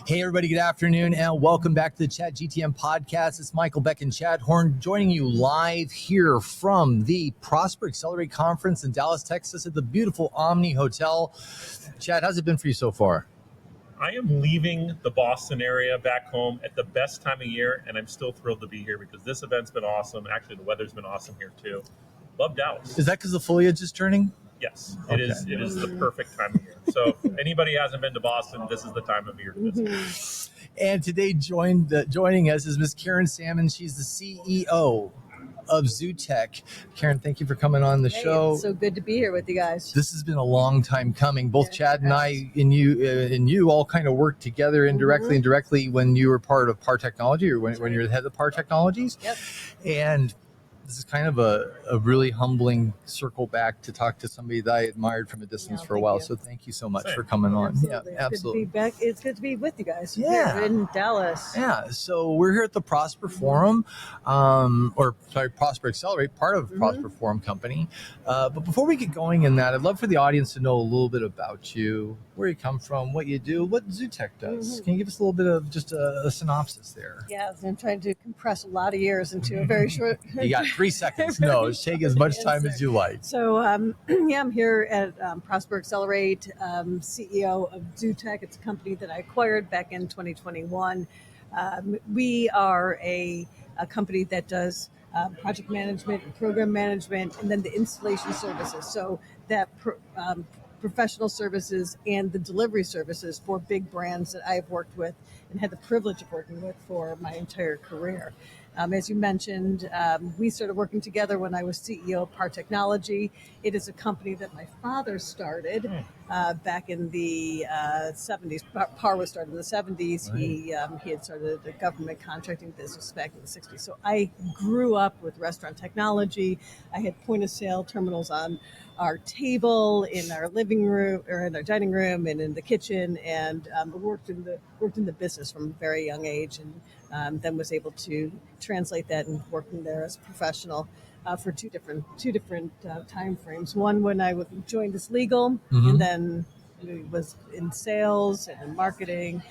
Hey, everybody, good afternoon, and welcome back to the ChatGTM podcast. It's Michael Beck and Chad Horn joining you live here from the Prosper Accelerate Conference in Dallas, Texas at the beautiful Omni Hotel. Chad, how's it been for you so far? I am leaving the Boston area back home at the best time of year, and I'm still thrilled to be here because this event's been awesome. Actually, the weather's been awesome here, too. Love Dallas. Is that because the foliage is turning? Yes, it is. It is the perfect time of year. So if anybody hasn't been to Boston, this is the time of year to visit. And today joining us is Miss Karen Sammon. She's the CEO of Zutek. Karen, thank you for coming on the show. It's so good to be here with you guys. This has been a long time coming. Both Chad and I and you all kind of worked together indirectly and directly when you were part of PAR Technology, or when you're the head of PAR Technologies. Yep. And this is kind of a really humbling circle back to talk to somebody that I admired from a distance for a while. So thank you so much for coming on. Absolutely. Yeah, absolutely. It's good to be back. It's good to be with you guys here in Dallas. Yeah, so we're here at the Prosper Forum, Prosper Accelerate, part of Prosper Forum Company. But before we get going in that, I'd love for the audience to know a little bit about you, where you come from, what you do, what Zotec does. Can you give us a little bit of just a synopsis there? Yeah, I'm trying to compress a lot of years into a very short. You got 3 seconds. No, take as much time as you like. So, I'm here at Prosper Accelerate, CEO of Zutek. It's a company that I acquired back in 2021. We are a company that does project management and program management, and then the installation services. So that professional services and the delivery services for big brands that I've worked with and had the privilege of working with for my entire career. As you mentioned, we started working together when I was CEO of PAR Technology. It is a company that my father started back in the 70s. PAR was started in the 70s. Right. He had started a government contracting business back in the 60s. So I grew up with restaurant technology. I had point of sale terminals on our table, in our living room, or in our dining room, and in the kitchen, and worked in the business from a very young age, and then was able to translate that and working there as a professional for two different time frames. One when I joined as legal, and then was in sales and in marketing.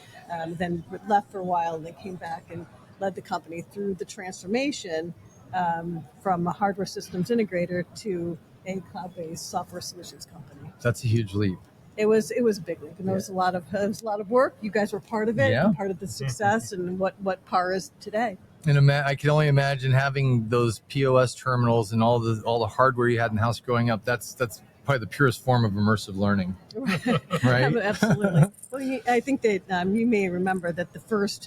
Then left for a while, and then came back and led the company through the transformation from a hardware systems integrator to a cloud-based software solutions company. That's a huge leap. It was a big leap, and it was a lot of work. You guys were part of it, part of the success, and what PAR is today. And I can only imagine having those POS terminals and all the hardware you had in the house growing up. That's probably the purest form of immersive learning, right? Absolutely. Well, I think that you may remember that the first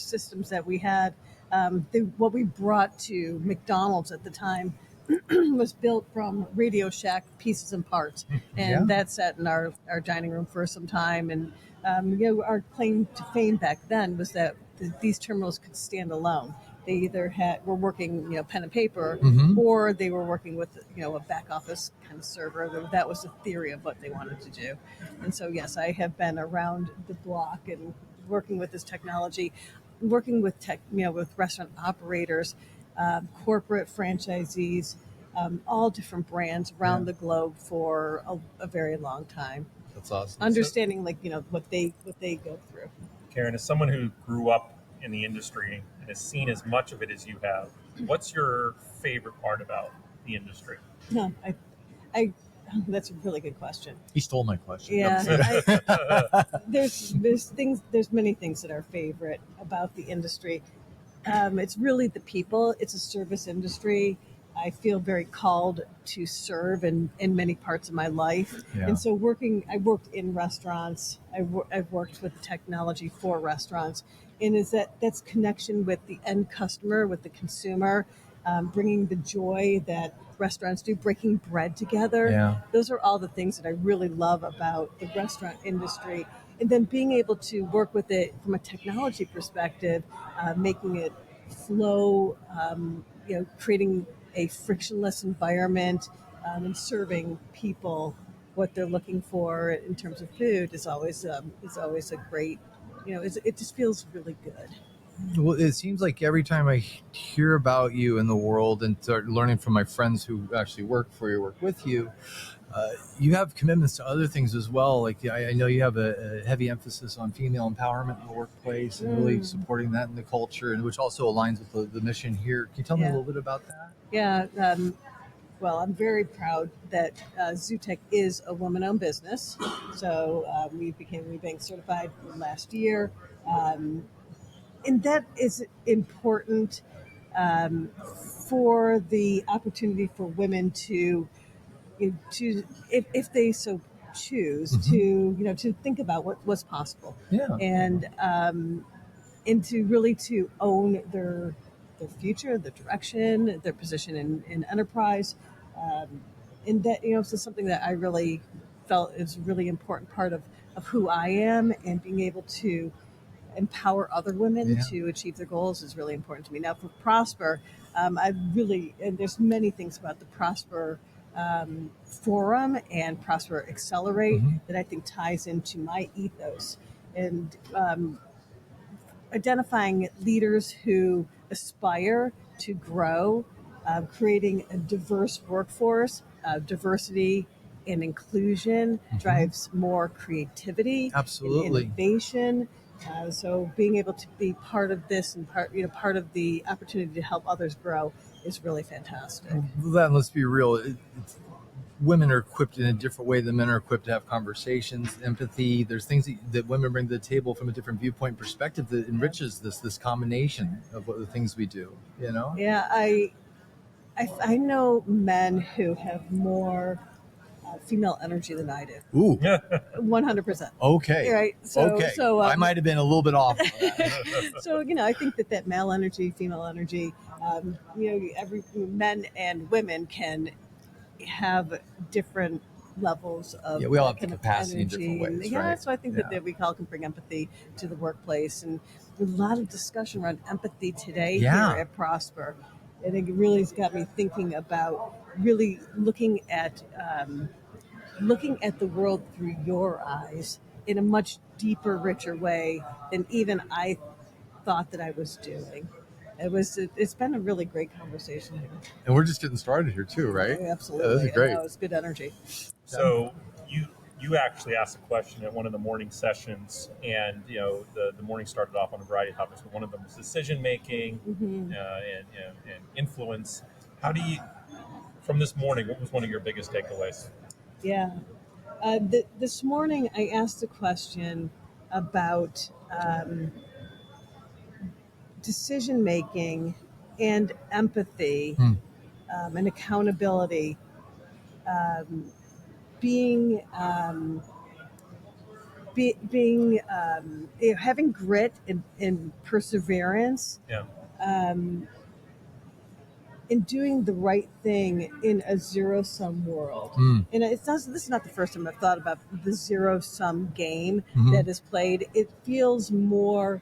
systems that we had, what we brought to McDonald's at the time, was built from Radio Shack pieces and parts, and that sat in our dining room for some time. And our claim to fame back then was that these terminals could stand alone. They either were working pen and paper, or they were working with a back office kind of server. That was the theory of what they wanted to do. And so yes, I have been around the block and working with this technology, working with with restaurant operators, corporate franchisees, all different brands around the globe for a very long time. That's awesome. Understanding what they go through. Karen, as someone who grew up in the industry and has seen as much of it as you have, what's your favorite part about the industry? No, that's a really good question. He stole my question. Yeah, there's many things that are favorite about the industry. It's really the people. It's a service industry. I feel very called to serve in many parts of my life. Yeah. And so I worked in restaurants. I've worked with technology for restaurants. And that's connection with the end customer, with the consumer, bringing the joy that restaurants do, breaking bread together. Yeah. Those are all the things that I really love about the restaurant industry. And then being able to work with it from a technology perspective, making it flow, creating a frictionless environment, and serving people what they're looking for in terms of food is always a great, it just feels really good. Well, it seems like every time I hear about you in the world and start learning from my friends who actually work with you, You have commitments to other things as well. Like I know you have a heavy emphasis on female empowerment in the workplace and really supporting that in the culture, and which also aligns with the mission here. Can you tell me a little bit about that? Yeah. Well, I'm very proud that Zotec is a woman-owned business. So we became WeBank certified last year, and that is important um, for the opportunity for women to if they so choose to think about what's possible, Yeah. and to really to own their future, their direction, their position in enterprise, and that this is something that I really felt is a really important part of who I am, and being able to empower other women to achieve their goals is really important to me. Now, for Prosper, I really, and there's many things about the Prosper forum and Prosper Accelerate that I think ties into my ethos, and identifying leaders who aspire to grow, creating a diverse workforce, diversity and inclusion drives more creativity and innovation. So being able to be part of this and part of the opportunity to help others grow is really fantastic. Well, let's be real. Women are equipped in a different way than men are equipped to have conversations, empathy. There's things that women bring to the table from a different viewpoint perspective that enriches this combination of what the things we do. Yeah, I know men who have more female energy than I do. Ooh, 100%. Okay. Right. So I might have been a little bit off. So I think that male energy, female energy, every men and women can have different levels of we all have the kind of capacity in energy. different ways, Yeah, right? so I think that we all can bring empathy to the workplace, and a lot of discussion around empathy today here at Prosper. And it really has got me thinking about really looking at the world through your eyes in a much deeper, richer way than even I thought that I was doing. It's been a really great conversation here. And we're just getting started here too, right? Oh, absolutely. Yeah, this is great. It's good energy. So you actually asked a question at one of the morning sessions, and the morning started off on a variety of topics, but one of them was decision making and influence. How do you, from this morning, what was one of your biggest takeaways? Yeah. This morning I asked a question about decision making and empathy and accountability being having grit and perseverance Yeah. in doing the right thing in a zero-sum world. And this is not the first time I've thought about the zero-sum game that is played. It feels more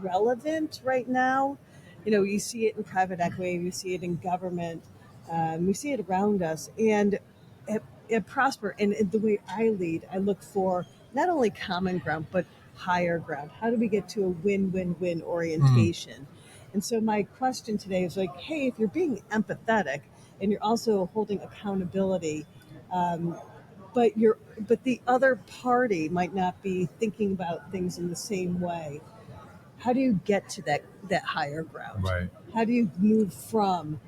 relevant right now. You see it in private equity, we see it in government, we see it around us. And at Prosper, and the way I lead, I look for not only common ground, but higher ground. How do we get to a win-win-win orientation? And so my question today is like, hey, if you're being empathetic and you're also holding accountability, but the other party might not be thinking about things in the same way, how do you get to that higher ground? Right. How do you move from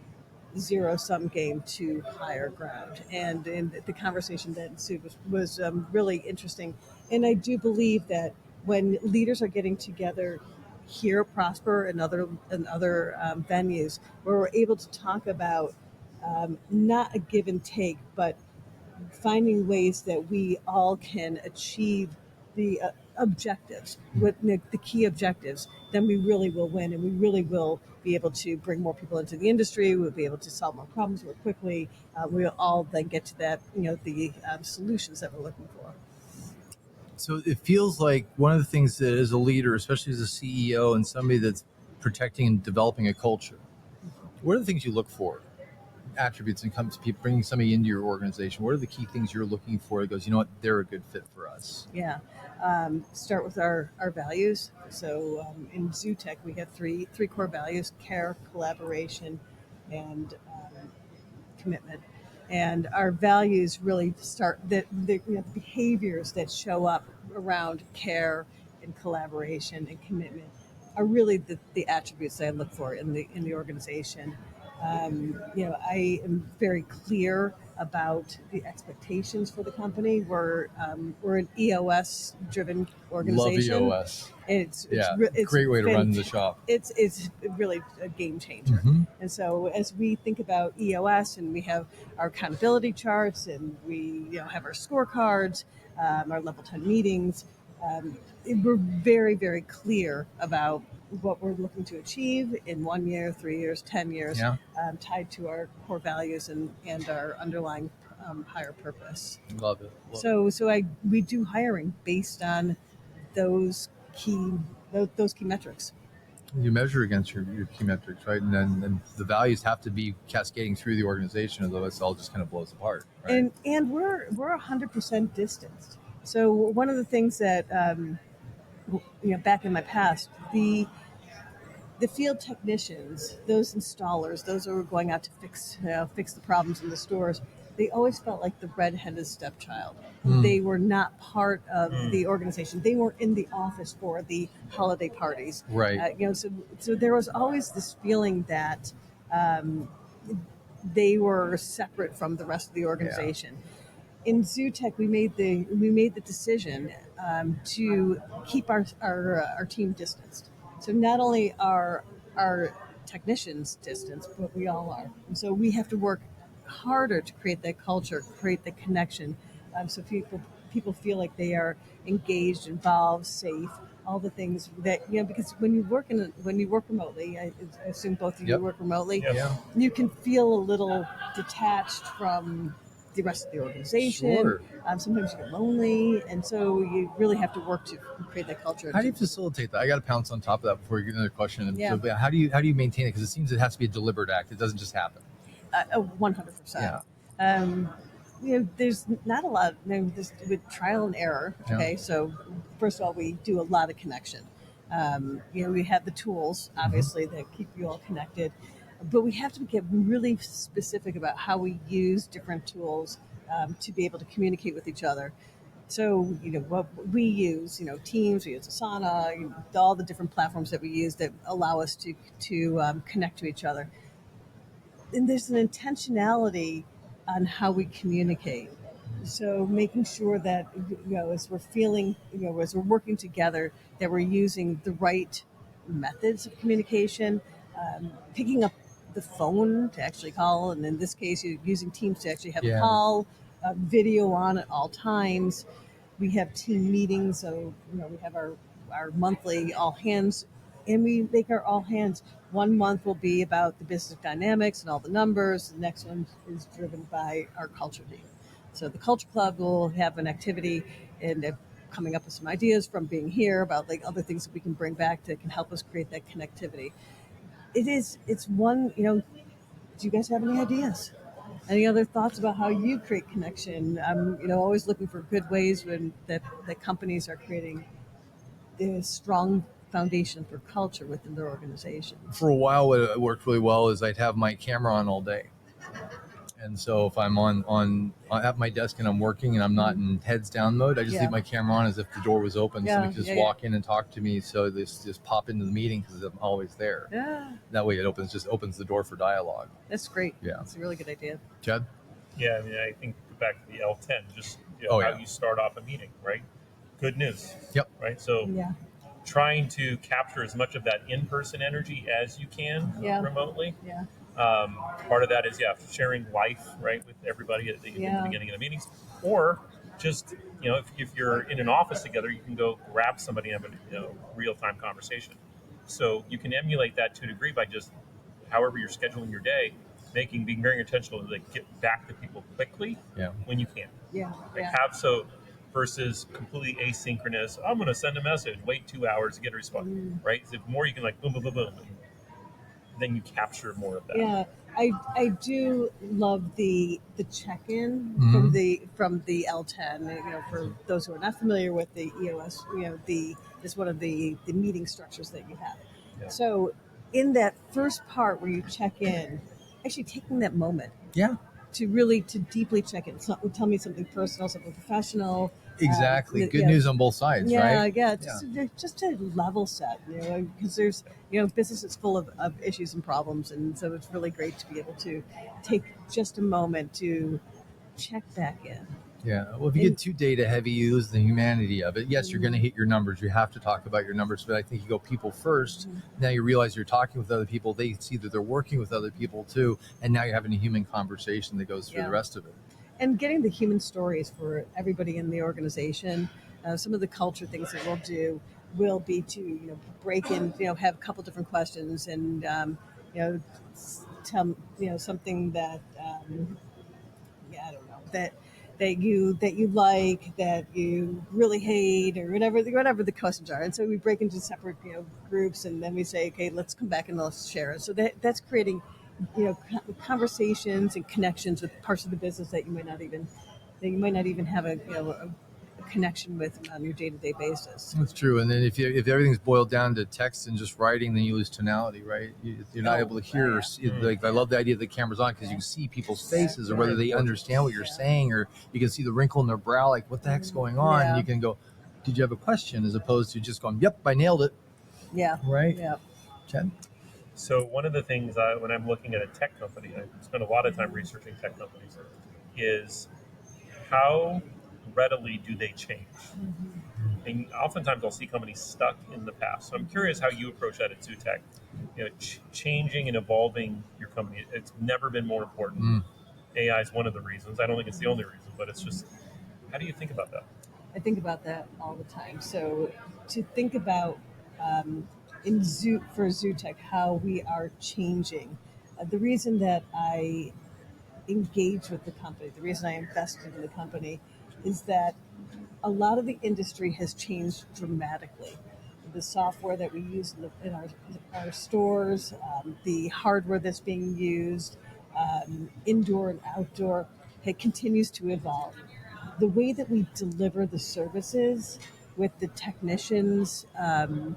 zero-sum game to higher ground? And the conversation that ensued was really interesting. And I do believe that when leaders are getting together here at Prosper and other venues, where we're able to talk about not a give and take, but finding ways that we all can achieve the objectives, what the key objectives, then we really will win, and we really will be able to bring more people into the industry. We'll be able to solve more problems more quickly. We'll all then get to that, the solutions that we're looking for. So it feels like one of the things that as a leader, especially as a CEO and somebody that's protecting and developing a culture, what are the things you look for? Attributes and comes to people bringing somebody into your organization. What are the key things you're looking for that goes, you know what, they're a good fit for us? Yeah. Start with our values. So in Zotec, we have three core values: care, collaboration, and commitment. And our values really start the behaviors that show up around care and collaboration and commitment are really the attributes that I look for in the organization. I am very clear about the expectations for the company. We're an EOS driven organization. Love EOS. It's great way to run the shop. It's really a game changer. Mm-hmm. And so as we think about EOS, and we have our accountability charts, and we have our scorecards, our level 10 meetings, we're very, very clear about what we're looking to achieve in 1 year, 3 years, 10 years, tied to our core values and our underlying higher purpose. Love it. We do hiring based on those key metrics. You measure against your key metrics, right? And then the values have to be cascading through the organization, otherwise it all just kind of blows apart. Right? And we're 100% distanced. So one of the things that back in my past, the field technicians, those installers, those who were going out to fix the problems in the stores, they always felt like the red-headed stepchild. They were not part of the organization. They weren't in the office for the holiday parties. Right. So there was always this feeling that they were separate from the rest of the organization. Yeah. In Zotec, we made the decision to keep our team distanced. So not only are our technicians distanced, but we all are. And so we have to work harder to create that culture, create the connection, so people feel like they are engaged, involved, safe, all the things that because when you work remotely, I assume both of you work remotely, you can feel a little detached from the rest of the organization. Sure. Sometimes you get lonely, and so you really have to work to create that culture. How do you facilitate that? I got to pounce on top of that before you get another question. Yeah. So how do you maintain it? Because it seems it has to be a deliberate act. It doesn't just happen. 100%. Yeah. There's not a lot with trial and error. Okay, so first of all, we do a lot of connection. We have the tools, obviously, that keep you all connected, but we have to get really specific about how we use different tools to be able to communicate with each other. So, what we use, Teams, we use Asana, all the different platforms that we use that allow us to connect to each other. And there's an intentionality on how we communicate. So making sure that, as we're feeling, as we're working together, that we're using the right methods of communication, picking up the phone to actually call. And in this case, you're using Teams to actually have a call, video on at all times. We have team meetings. So, we have our monthly all hands, and we make our all hands. 1 month will be about the business dynamics and all the numbers. The next one is driven by our culture team. So the Culture Club will have an activity and coming up with some ideas from being here about other things that we can bring back that can help us create that connectivity. It's one, do you guys have any ideas? Any other thoughts about how you create connection? I'm, always looking for good ways that companies are creating this strong foundation for culture within their organization. For a while, what worked really well is I'd have my camera on all day. And so if I'm on at my desk and I'm working and I'm not in heads down mode, I just leave my camera on as if the door was open. So they can just walk in and talk to me. So they just pop into the meeting because I'm always there. Yeah. That way it opens the door for dialogue. That's great. Yeah. That's a really good idea. Chad? Yeah, I think back to the L10, just how you start off a meeting, right? Good news. Yep. Right. So trying to capture as much of that in-person energy as you can remotely. Yeah. Part of that is sharing life right with everybody at the beginning of the meetings, or just if you're in an office together, you can go grab somebody and have a real-time conversation. So you can emulate that to a degree by just however you're scheduling your day, being very intentional to get back to people quickly when you can. Versus completely asynchronous. I'm going to send a message, wait 2 hours to get a response, right? So the more you can boom, boom, boom, boom, then you capture more of that. Yeah, I do love the check-in from the L10. For those who are not familiar with the EOS, is one of the meeting structures that you have. Yeah. So in that first part where you check in, actually taking that moment. Yeah. to deeply check it. Tell me something personal, something professional. Exactly. Good Yeah, news on both sides, yeah, right? yeah. Just to level set, because there's business is full of issues and problems, and so it's really great to be able to take just a moment to check back in. Yeah. Well, if you get too data heavy, you lose the humanity of it. Yes, you're going to hit your numbers. You have to talk about your numbers, but I think you go people first. Now you realize you're talking with other people. They see that they're working with other people too, and now you're having a human conversation that goes through the rest of it. And getting the human stories for everybody in the organization. Some of the culture things that we'll do will be to break in, have a couple different questions and tell something that I don't know that you like, that you really hate, or whatever the questions are. And so we break into separate groups, and then we say, okay, let's come back and let's share it. So that's creating conversations and connections with parts of the business that you might not even have a connection with on your day-to-day basis. That's true. And then if everything's boiled down to text and just writing, then you lose tonality, right? You're not able to hear. Or see, like, I love the idea that the camera's on because you can see people's faces, or whether they understand what you're saying, or you can see the wrinkle in their brow, like, what the heck's going on? And you can go, did you have a question? As opposed to just going, yep, I nailed it. Yeah. Right? Yeah. Chad? So one of the things when I'm looking at a tech company, I spend a lot of time researching tech companies, is how readily do they change? And oftentimes I'll see companies stuck in the past. So I'm curious how you approach that at Zutek. Changing and evolving your company. It's never been more important. AI is one of the reasons. I don't think it's the only reason, but it's just, how do you think about that? I think about that all the time. So to think about for Zotec how we are changing, the reason that I engage with the company, the reason I invested in the company, is that a lot of the industry has changed dramatically. The software that we use in our stores, the hardware that's being used, indoor and outdoor, it continues to evolve. The way that we deliver the services with the technicians, the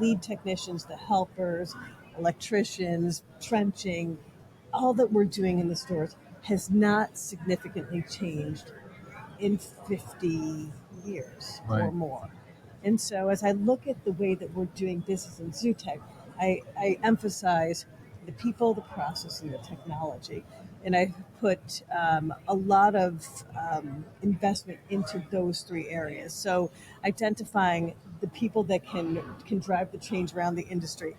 lead technicians, the helpers, electricians, trenching, all that we're doing in the stores has not significantly changed in 50 years or more. And so as I look at the way that we're doing business in Zotec, I emphasize the people, the process, and the technology. And I put a lot of investment into those three areas. So identifying the people that can drive the change around the industry.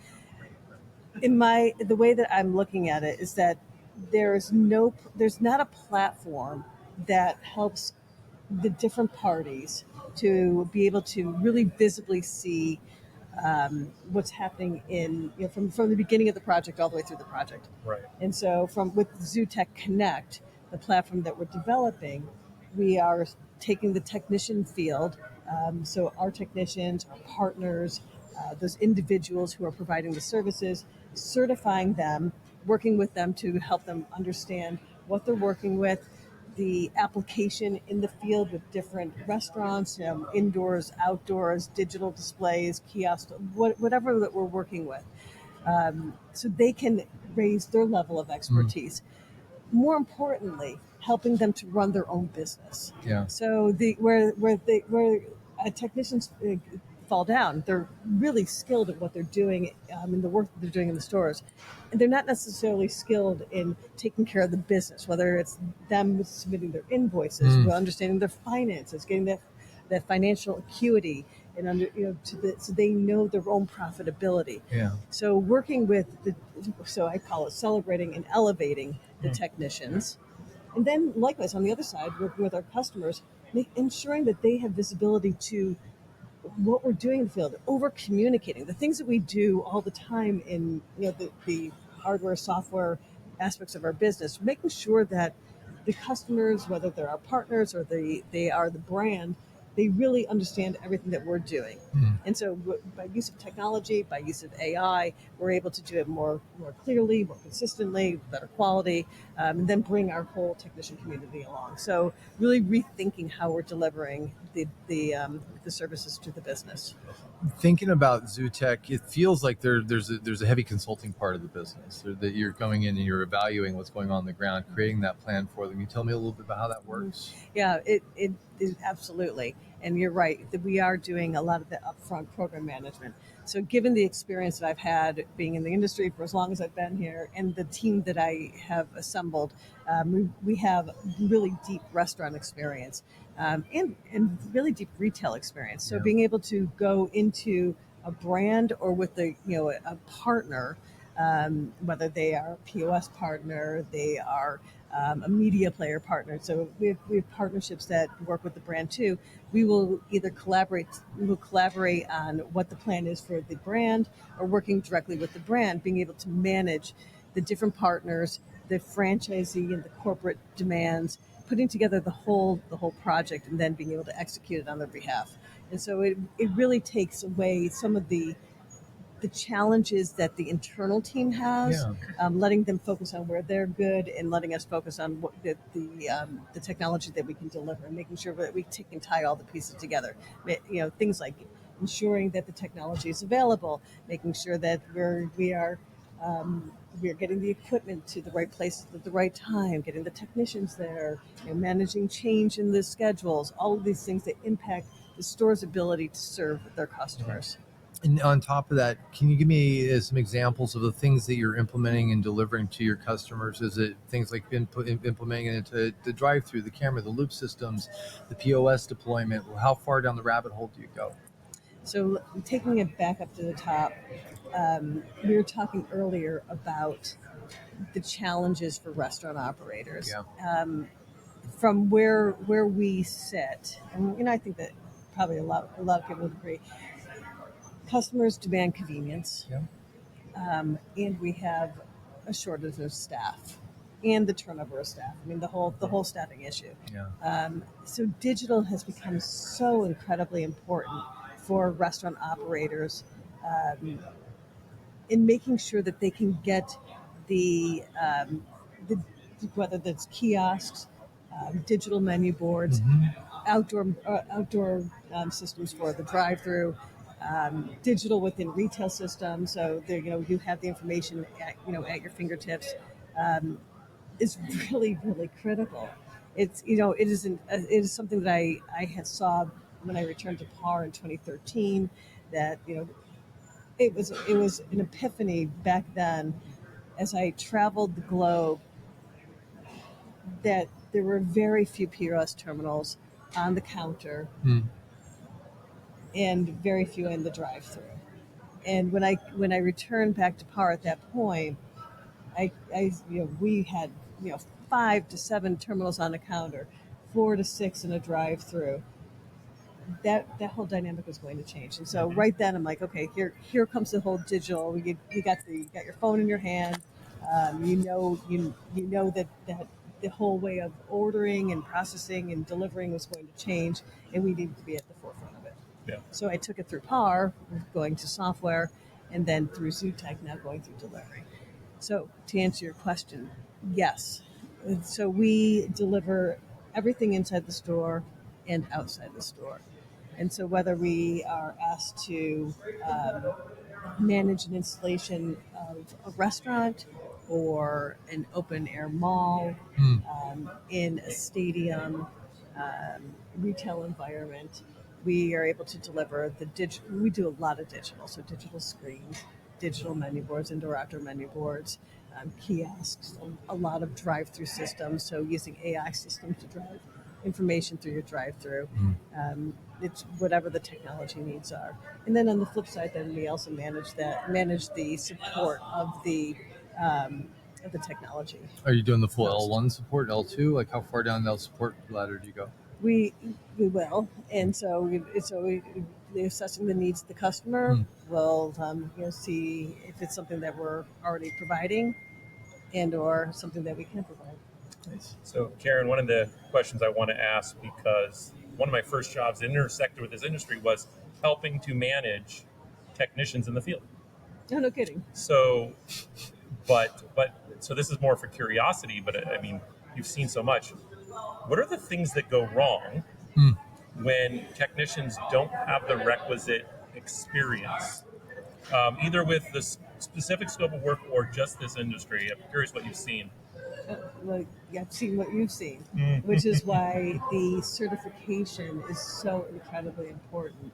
The way that I'm looking at it is that there's not a platform that helps the different parties to be able to really visibly see what's happening from the beginning of the project all the way through the project. Right. And so with Zotec Connect, the platform that we're developing, we are taking the technician field, so our technicians, our partners, those individuals who are providing the services, certifying them, working with them to help them understand what they're working with, the application in the field with different restaurants, indoors, outdoors, digital displays, kiosks, whatever that we're working with, so they can raise their level of expertise. More importantly, helping them to run their own business. Yeah. So where technicians fall down, they're really skilled at what they're doing in the work that they're doing in the stores, and they're not necessarily skilled in taking care of the business, whether it's them submitting their invoices, understanding their finances, getting that financial acuity, and so they know their own profitability. Yeah. So working with so I call it celebrating and elevating the technicians, and then likewise on the other side, working with our customers, ensuring that they have visibility to what we're doing in the field, over communicating the things that we do all the time in the hardware, software aspects of our business, making sure that the customers, whether they're our partners or they are the brand, they really understand everything that we're doing. Mm. And so by use of technology, by use of AI, we're able to do it more clearly, more consistently, better quality, and then bring our whole technician community along. So really rethinking how we're delivering the services to the business. Thinking about Zutek, it feels like there's a heavy consulting part of the business that you're going in and you're evaluating what's going on the ground, creating that plan for them. Can you tell me a little bit about how that works? Yeah, it is absolutely. And you're right that we are doing a lot of the upfront program management. So given the experience that I've had being in the industry for as long as I've been here and the team that I have assembled, we have really deep restaurant experience and really deep retail experience. So Yeah. being able to go into a brand or with a partner, whether they are a POS partner, they are a media player partner. So we have partnerships that work with the brand too. We will collaborate on what the plan is for the brand or working directly with the brand, being able to manage the different partners, the franchisee and the corporate demands, putting together the whole project and then being able to execute it on their behalf. And so it really takes away some of the challenges that the internal team has, letting them focus on where they're good and letting us focus on what the technology that we can deliver and making sure that we can tie all the pieces together. Things like ensuring that the technology is available, making sure that we are getting the equipment to the right place at the right time, getting the technicians there, managing change in the schedules, all of these things that impact the store's ability to serve their customers. And on top of that, can you give me some examples of the things that you're implementing and delivering to your customers? Is it things like implementing it into the drive-through, the camera, the loop systems, the POS deployment? How far down the rabbit hole do you go? So taking it back up to the top, we were talking earlier about the challenges for restaurant operators. Yeah. From where we sit, and I think that probably a lot of people would agree. Customers demand convenience, Yeah. and we have a shortage of staff, and the turnover of staff. I mean, the whole staffing issue. Yeah. So digital has become so incredibly important for restaurant operators in making sure that they can get the whether that's kiosks, digital menu boards, outdoor systems for the drive-through, digital within retail systems. So there, you have the information at your fingertips. Is really critical. It is something that I had saw when I returned to PAR in 2013. That it was an epiphany back then as I traveled the globe that there were very few POS terminals on the counter and very few in the drive-through. And when I returned back to PAR at that point, we had 5 to 7 terminals on the counter, 4 to 6 in a drive-through. That whole dynamic was going to change, and so right then I'm like, okay, here comes the whole digital. You got your phone in your hand. You know that the whole way of ordering and processing and delivering was going to change, and we needed to be at the forefront of it. Yeah. So I took it through PAR, going to software, and then through Zotec, now going through delivery. So to answer your question, yes. So we deliver everything inside the store and outside the store. And so whether we are asked to manage an installation of a restaurant or an open air mall, in a stadium, retail environment, we are able to deliver the digital. We do a lot of digital, so digital screens, digital menu boards, indoor outdoor menu boards, kiosks, a lot of drive-through systems, so using AI systems to drive information through your drive-through. It's whatever the technology needs are. And then on the flip side, then we also manage the support of the technology. Are you doing the full L1 support, L2? Like how far down that support ladder do you go? We will, and so assessing the needs of the customer. We'll see if it's something that we're already providing, and or something that we can provide. Nice. So, Karen, one of the questions I want to ask, because one of my first jobs that intersected with this industry was helping to manage technicians in the field. No, no kidding. So, so this is more for curiosity, but I mean, you've seen so much. What are the things that go wrong when technicians don't have the requisite experience, either with the specific scope of work or just this industry? I'm curious what you've seen. Like, I've seen what you've seen, which is why the certification is so incredibly important.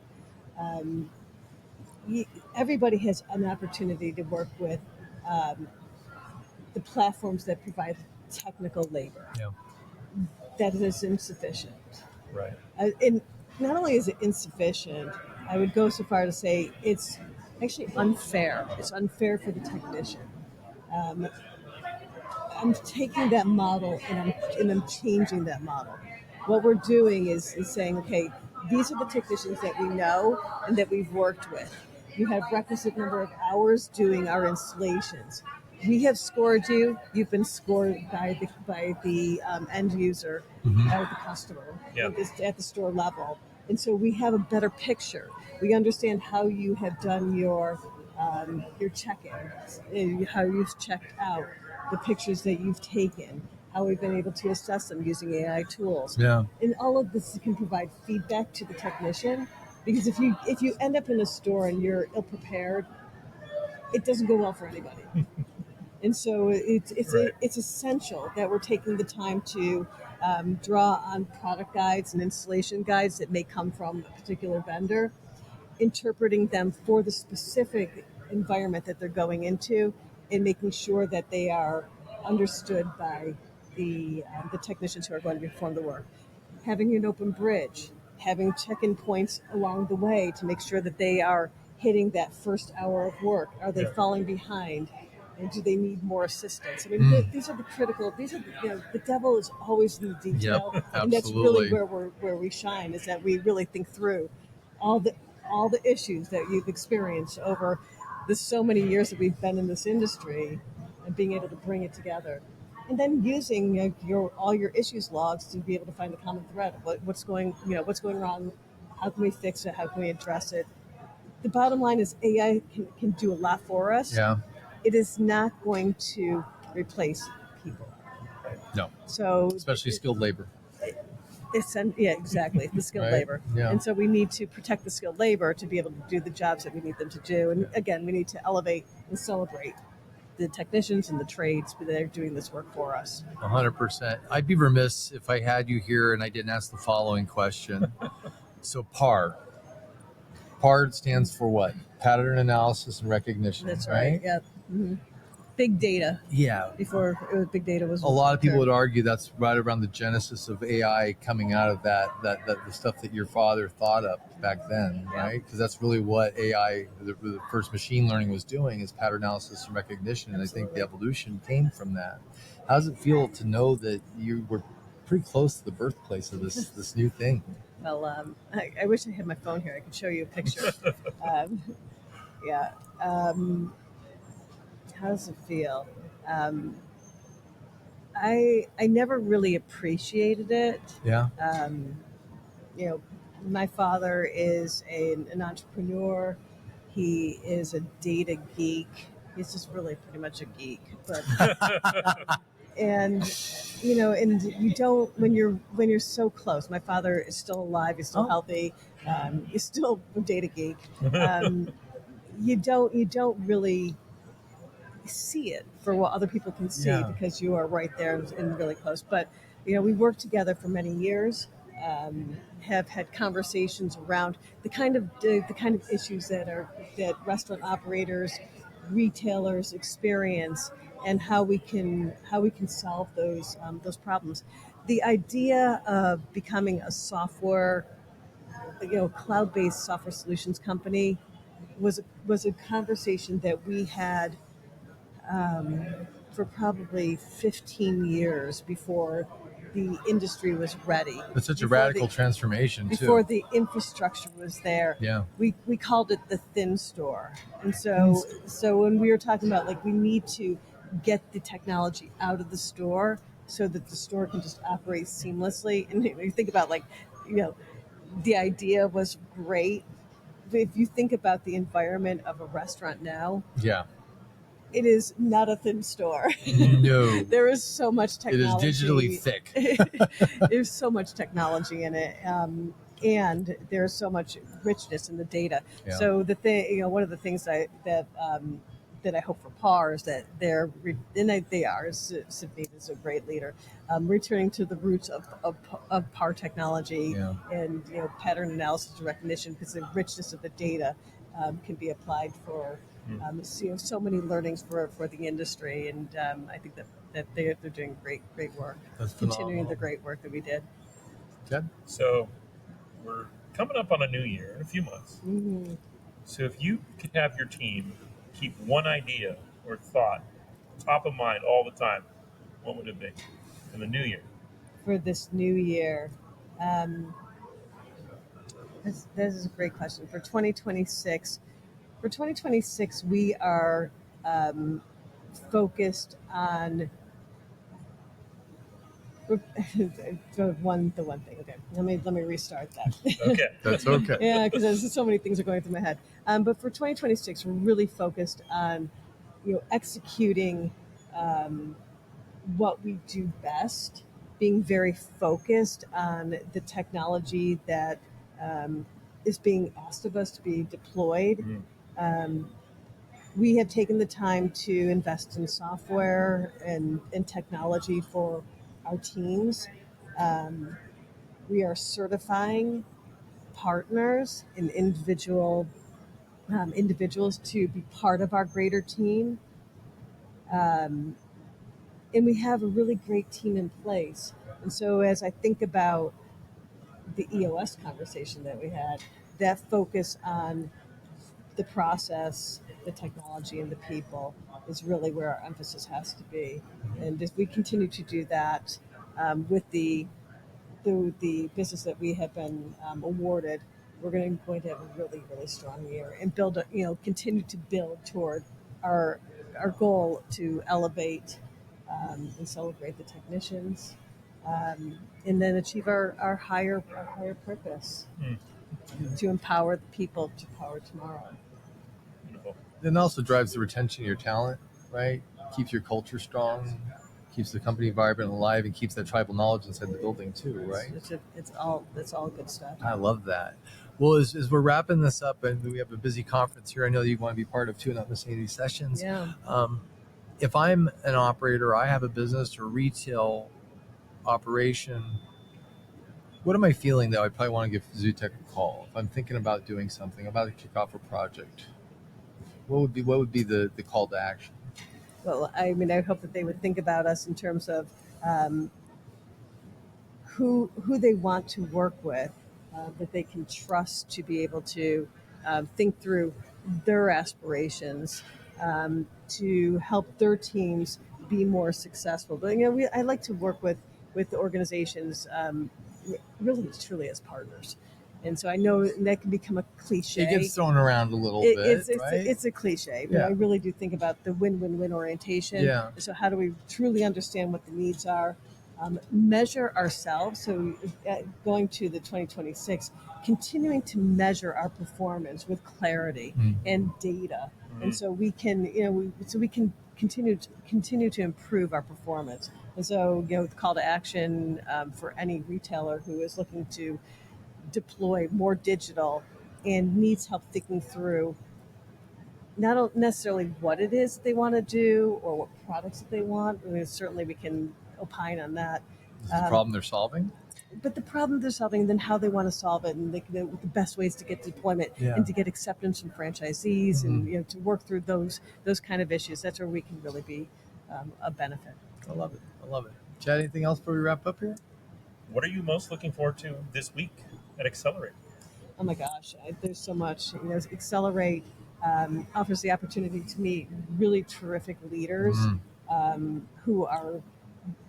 Everybody has an opportunity to work with the platforms that provide technical labor. Yeah. That is insufficient. Right. And not only is it insufficient, I would go so far to say it's actually unfair. It's unfair for the technician. I'm taking that model and I'm changing that model. What we're doing is saying, okay, these are the technicians that we know and that we've worked with. You have requisite number of hours doing our installations. We have scored you. You've been scored by the end user, or the customer, at the store level. And so we have a better picture. We understand how you have done your check-in, how you've checked out, the pictures that you've taken, how we've been able to assess them using AI tools. Yeah. And all of this can provide feedback to the technician, because if you end up in a store and you're ill prepared, it doesn't go well for anybody. And so it's essential that we're taking the time to draw on product guides and installation guides that may come from a particular vendor, interpreting them for the specific environment that they're going into, and making sure that they are understood by the technicians who are going to perform the work. Having an open bridge, having check-in points along the way to make sure that they are hitting that first hour of work. Are they falling behind? And do they need more assistance? I mean, these are the critical. These are the devil is always in the detail, Yep, and that's really absolutely. where we shine. Is that we really think through all the issues that you've experienced over the so many years that we've been in this industry, and being able to bring it together, and then using all your issues logs to be able to find the common thread of what's going wrong, how can we fix it, how can we address it. The bottom line is AI can do a lot for us. Yeah. It is not going to replace people. No. So Especially skilled labor. Exactly, the skilled Right? labor. Yeah. And so we need to protect the skilled labor to be able to do the jobs that we need them to do. And again, we need to elevate and celebrate the technicians and the trades that are doing this work for us. 100%. I'd be remiss if I had you here and I didn't ask the following question. So PAR stands for what? Pattern analysis and recognition. That's right. Yeah. Mm-hmm. Big data. Yeah. Before big data was. A lot of people would argue that's right around the genesis of AI coming out of that the stuff that your father thought up back then, right? Because that's really what AI, the first machine learning was doing, is pattern analysis and recognition. And Absolutely. I think the evolution came from that. How does it feel to know that you were pretty close to the birthplace of this new thing? Well, I wish I had my phone here. I could show you a picture. Yeah. How does it feel? I never really appreciated it. Yeah. My father is an entrepreneur. He is a data geek. He's just really pretty much a geek. But and and you don't when you're so close. My father is still alive. He's still healthy. He's still a data geek. You don't really see it for what other people can see because you are right there and really close. But we worked together for many years. Have had conversations around the kind of issues that restaurant operators, retailers experience, and how we can solve those problems. The idea of becoming a software, cloud-based software solutions company was a conversation that we had for probably 15 years before the industry was ready. It's such a radical transformation, too. Before the infrastructure was there. Yeah. We called it the thin store. And so when we were talking about, we need to get the technology out of the store so that the store can just operate seamlessly. And you think about, the idea was great. But if you think about the environment of a restaurant now, Yeah. it is not a thin store. No. There is so much technology. It is digitally thick. There's so much technology in it, and there's so much richness in the data. Yeah. So the thing, one of the things that I hope for PAR is that they are. Sydney is a great leader, returning to the roots of PAR technology and pattern analysis and recognition, because the richness of the data can be applied for so many learnings for the industry, and I think that they're doing great work. That's continuing phenomenal. the great work that we did. Ted? So we're coming up on a new year in a few months. Mm-hmm. So if you could have your team keep one idea or thought top of mind all the time, what would it be in the new year? For this new year, this is a great question. For 2026, we are focused on the one thing. Okay, let me restart that. Okay. That's okay. Yeah, because there's so many things are going through my head. But for 2026, we're really focused on executing what we do best, being very focused on the technology that is being asked of us to be deployed. We have taken the time to invest in software and technology for our teams. We are certifying partners and individuals to be part of our greater team. And we have a really great team in place. And so as I think about the EOS conversation that we had, that focus on the process, the technology, and the people is really where our emphasis has to be. And if we continue to do that with the business that we have been awarded, we're going to have a really, really strong year and continue to build toward our goal to elevate and celebrate the technicians, and then achieve our higher purpose to empower the people to power tomorrow. Beautiful. It also drives the retention of your talent, right? Keeps your culture strong, keeps the company vibrant and alive, and keeps that tribal knowledge inside the building too, right? It's all good stuff. I love that. Well, as we're wrapping this up, and we have a busy conference here, I know that you want to be part of too, not missing any of these sessions. Yeah. If I'm an operator, I have a business or retail operation, what am I feeling that I probably want to give Zutek a call? If I'm thinking about doing something, about to kick off a project, what would be the call to action? Well, I hope that they would think about us in terms of who they want to work with, that they can trust to be able to think through their aspirations, to help their teams be more successful. But I like to work with organizations really truly as partners. And so I know that can become a cliche. It gets thrown around a little bit, right? It's a cliche, but I really do think about the win-win-win orientation. Yeah. So how do we truly understand what the needs are, measure ourselves? So going to the 2026, continuing to measure our performance with clarity and data, and so we can continue to improve our performance. And so the call to action for any retailer who is looking to deploy more digital and needs help thinking through not necessarily what it is they want to do or what products that they want. Certainly we can opine on that. Is the problem they're solving? But the problem they're solving, then how they want to solve it, and the best ways to get deployment and to get acceptance from franchisees, and to work through those kind of issues. That's where we can really be a benefit. I love it. Chad, anything else before we wrap up here? What are you most looking forward to this week at Accelerate? Oh my gosh, there's so much. Accelerate offers the opportunity to meet really terrific leaders who are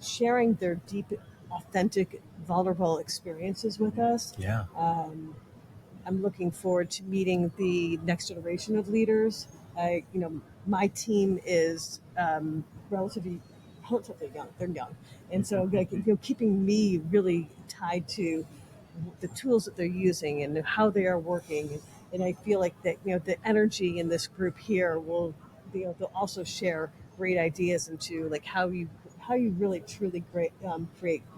sharing their deep, authentic, vulnerable experiences with us. Yeah. I'm looking forward to meeting the next generation of leaders. My team is relatively young. They're young, and so keeping me really tied to the tools that they're using and how they are working. And I feel like that, the energy in this group here will be able to also share great ideas into like how you really truly create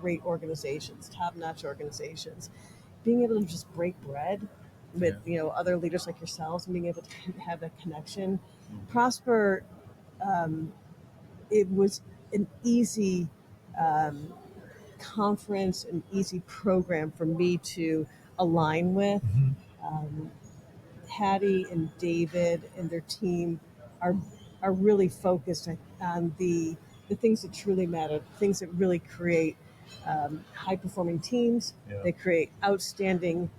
great organizations, top-notch organizations. Being able to just break bread with other leaders like yourselves and being able to have that connection. Prosper, it was an easy conference, an easy program for me to align with. Hattie and David and their team are really focused on the things that truly matter, things that really create high performing teams. Yeah. They create outstanding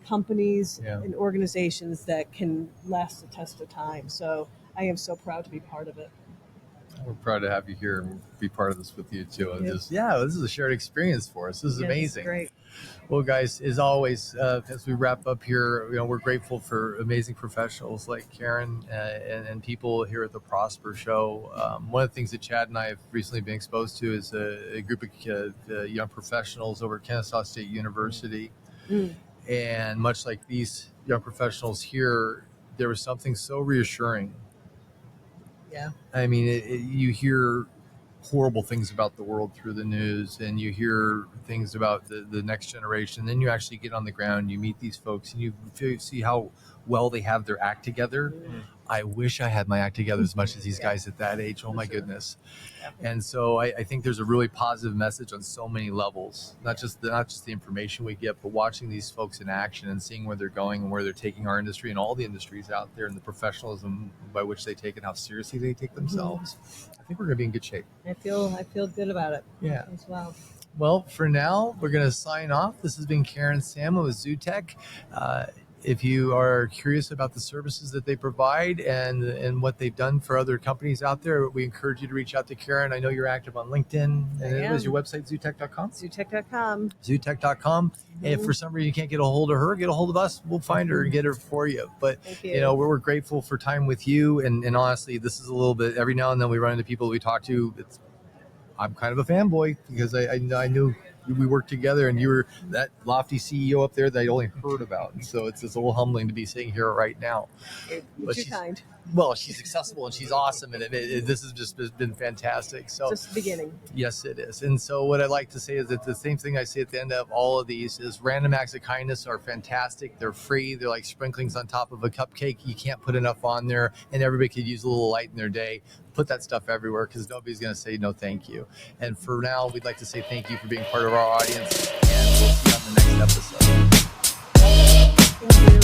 companies Yeah. and organizations that can last the test of time. So I am so proud to be part of it. We're proud to have you here and be part of this with you too. And Yeah. this is a shared experience for us. This is amazing. Great. Well, guys, as always, as we wrap up here, we're grateful for amazing professionals like Karen and people here at the Prosper Show. One of the things that Chad and I have recently been exposed to is a group of young professionals over at Kennesaw State University. And much like these young professionals here, there was something so reassuring. Yeah. I mean, you hear horrible things about the world through the news, and you hear things about the next generation. Then you actually get on the ground, you meet these folks, and you see how well they have their act together. I wish I had my act together as much as these guys at that age. Oh my goodness. And so I think there's a really positive message on so many levels, not just the information we get, but watching these folks in action and seeing where they're going and where they're taking our industry and all the industries out there and the professionalism by which they take it, how seriously they take themselves. I think we're going to be in good shape. I feel good about it. Yeah. As well. Well, for now, we're going to sign off. This has been Karen Sammon with Zutek. If you are curious about the services that they provide and what they've done for other companies out there, we encourage you to reach out to Karen. I know you're active on LinkedIn. And is your website Zotec.com? Zotec.com. Zotec.com. And if for some reason you can't get a hold of her, get a hold of us. We'll find her and get her for you. But, Thank you. we're grateful for time with you. And honestly, this is a little bit, every now and then we run into people we talk to. I'm kind of a fanboy because I knew we worked together and you were that lofty CEO up there that I only heard about. And so it's a little humbling to be sitting here right now. You're too kind. Well, she's accessible and she's awesome. And this has just been fantastic. So Just the beginning. Yes, it is. And so what I like to say is that the same thing I say at the end of all of these is random acts of kindness are fantastic. They're free. They're like sprinklings on top of a cupcake. You can't put enough on there, and everybody could use a little light in their day. Put that stuff everywhere because nobody's going to say no thank you. And for now, we'd like to say thank you for being part of our audience, and we'll see you on the next episode. Thank you.